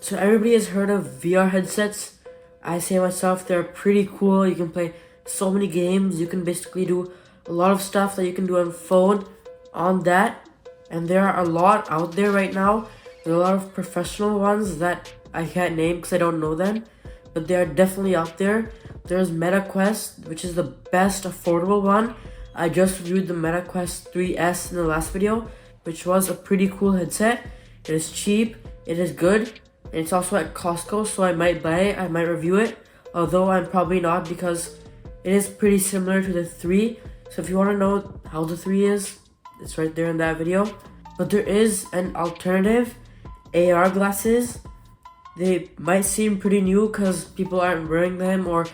So everybody has heard of VR headsets. I say myself, they're pretty cool. You can play so many games. You can basically do a lot of stuff that you can do on phone on that. And there are a lot out there right now. There are a lot of professional ones that I can't name because I don't know them. But they are definitely out there. There's MetaQuest, which is the best affordable one. I just reviewed the MetaQuest 3S in the last video, which was a pretty cool headset. It is cheap, it is good, and it's also at Costco, so I might buy it, I might review it, although I'm probably not because it is pretty similar to the 3. So if you want to know how the 3 is, it's right there in that video. But there is an alternative, AR glasses. They might seem pretty new because people aren't wearing them or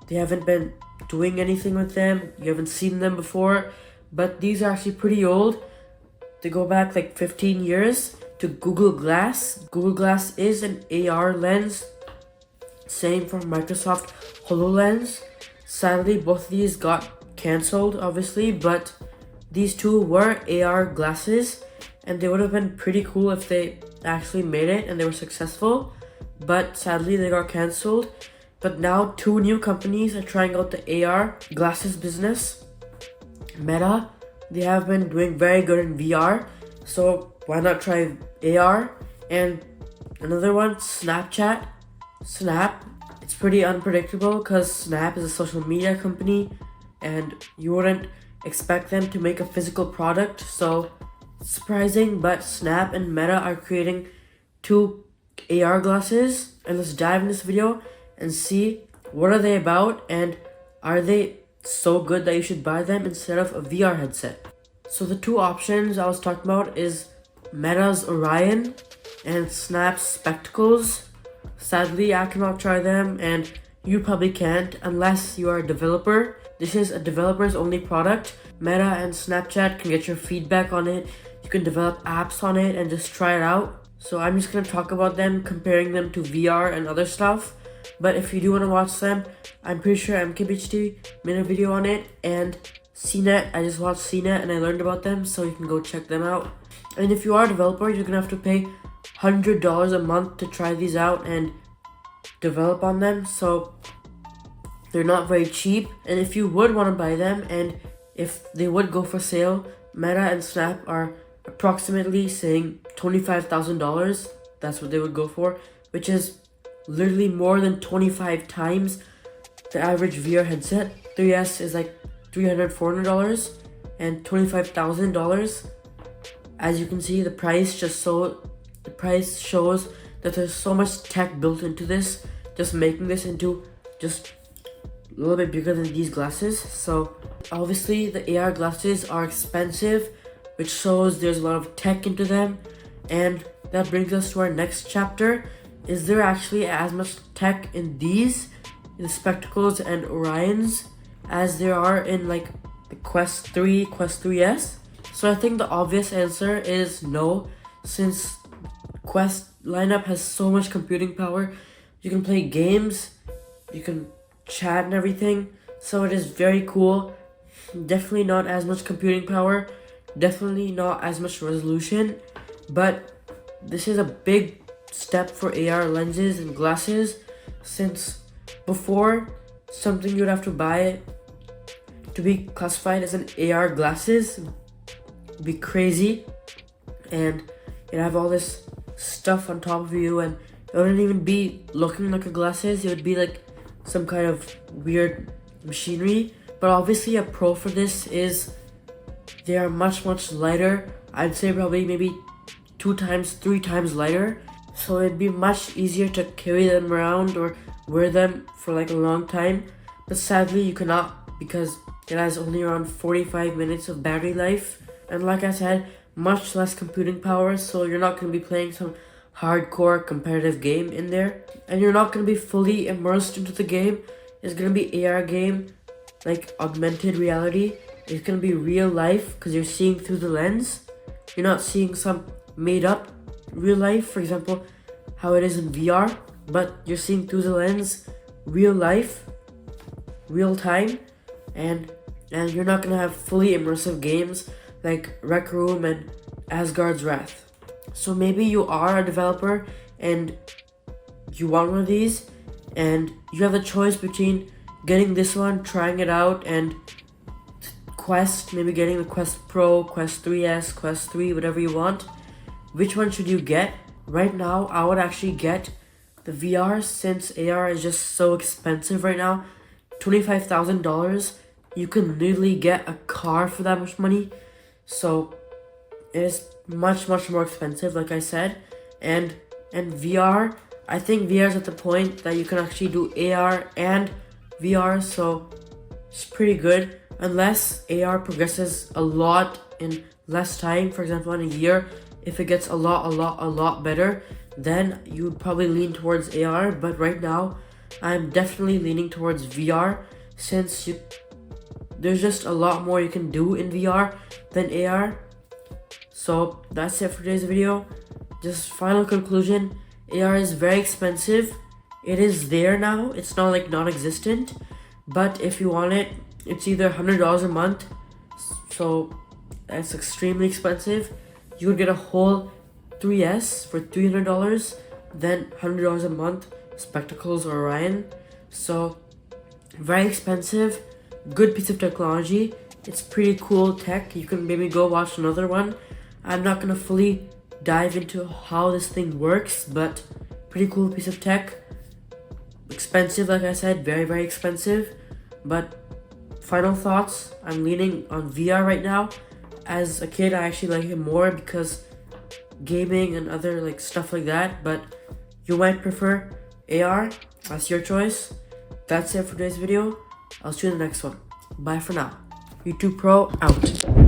they haven't been doing anything with them. You haven't seen them before, but these are actually pretty old. They go back like 15 years to Google Glass. Google Glass is an AR lens. Same for Microsoft HoloLens. Sadly, both of these got cancelled, obviously, but these two were AR glasses, and they would have been pretty cool if they actually made it and they were successful, but sadly they got cancelled. But now 2 new companies are trying out the AR glasses business. Meta, they have been doing very good in VR, so why not try AR? And another one, Snapchat. Snap, it's pretty unpredictable because Snap is a social media company and you wouldn't expect them to make a physical product, so it's surprising. But Snap and Meta are creating 2 AR glasses, and let's dive in this video and see what are they about and are they so good that you should buy them instead of a VR headset. So the 2 options I was talking about is Meta's Orion and Snap's Spectacles. Sadly, I cannot try them and you probably can't unless you are a developer. This is a developer's only product. Meta and Snapchat can get your feedback on it. You can develop apps on it and just try it out. So I'm just going to talk about them, comparing them to VR and other stuff. But if you do want to watch them, I'm pretty sure MKBHD made a video on it, and CNET, I just watched CNET and I learned about them, so you can go check them out. And if you are a developer, you're going to have to pay $100 a month to try these out and develop on them, so they're not very cheap. And if you would want to buy them and if they would go for sale, Meta and Snap are approximately saying $25,000. That's what they would go for, which is literally more than 25 times the average VR headset. 3S is like $300-$400 and $25,000. As you can see, the price shows that there's so much tech built into this, just making this into just a little bit bigger than these glasses. So obviously the AR glasses are expensive, which shows there's a lot of tech into them. And that brings us to our next chapter. Is there actually as much tech in these, in the Spectacles and Orions, as there are in like the Quest 3, Quest 3S? So I think the obvious answer is no, since Quest lineup has so much computing power. You can play games, you can chat and everything, so it is very cool. Definitely not as much computing power, definitely not as much resolution, but this is a big step for AR lenses and glasses, since before something you'd have to buy to be classified as an AR glasses would be crazy, and you'd have all this stuff on top of you and it wouldn't even be looking like a glasses, it would be like some kind of weird machinery. But obviously a pro for this is they are much lighter. I'd say probably maybe 2 times, 3 times lighter, so it'd be much easier to carry them around or wear them for like a long time. But sadly you cannot, because it has only around 45 minutes of battery life, and like I said, much less computing power, so you're not going to be playing some hardcore competitive game in there, and you're not going to be fully immersed into the game. It's going to be AR game, like augmented reality. It's going to be real life because you're seeing through the lens. You're not seeing some made up real life, for example how it is in VR, but you're seeing through the lens real life, real time, and you're not going to have fully immersive games like Rec Room and Asgard's Wrath. So maybe you are a developer and you want one of these, and you have the choice between getting this one, trying it out, and Quest, maybe getting the Quest Pro, Quest 3S, Quest 3, whatever you want. Which one should you get? Right now, I would actually get the VR, since AR is just so expensive right now. $25,000, you can literally get a car for that much money. So it is much more expensive, like I said. And VR, I think VR is at the point that you can actually do AR and VR, so it's pretty good. Unless AR progresses a lot in less time, for example in a year, if it gets a lot better, then you would probably lean towards AR. But right now, I'm definitely leaning towards VR, since there's just a lot more you can do in VR than AR. So that's it for today's video. Just final conclusion, AR is very expensive. It is there now, it's not like non-existent, but if you want it, it's either $100 a month, so that's extremely expensive. You would get a whole 3S for $300, then $100 a month, Spectacles or Orion. So very expensive, good piece of technology. It's pretty cool tech. You can maybe go watch another one. I'm not gonna fully dive into how this thing works, but pretty cool piece of tech. Expensive, like I said, very expensive. But final thoughts, I'm leaning on VR right now. As a kid, I actually like it more because gaming and other like stuff like that, but you might prefer AR. That's your choice. That's it for today's video. I'll see you in the next one. Bye for now. YouTube Pro out.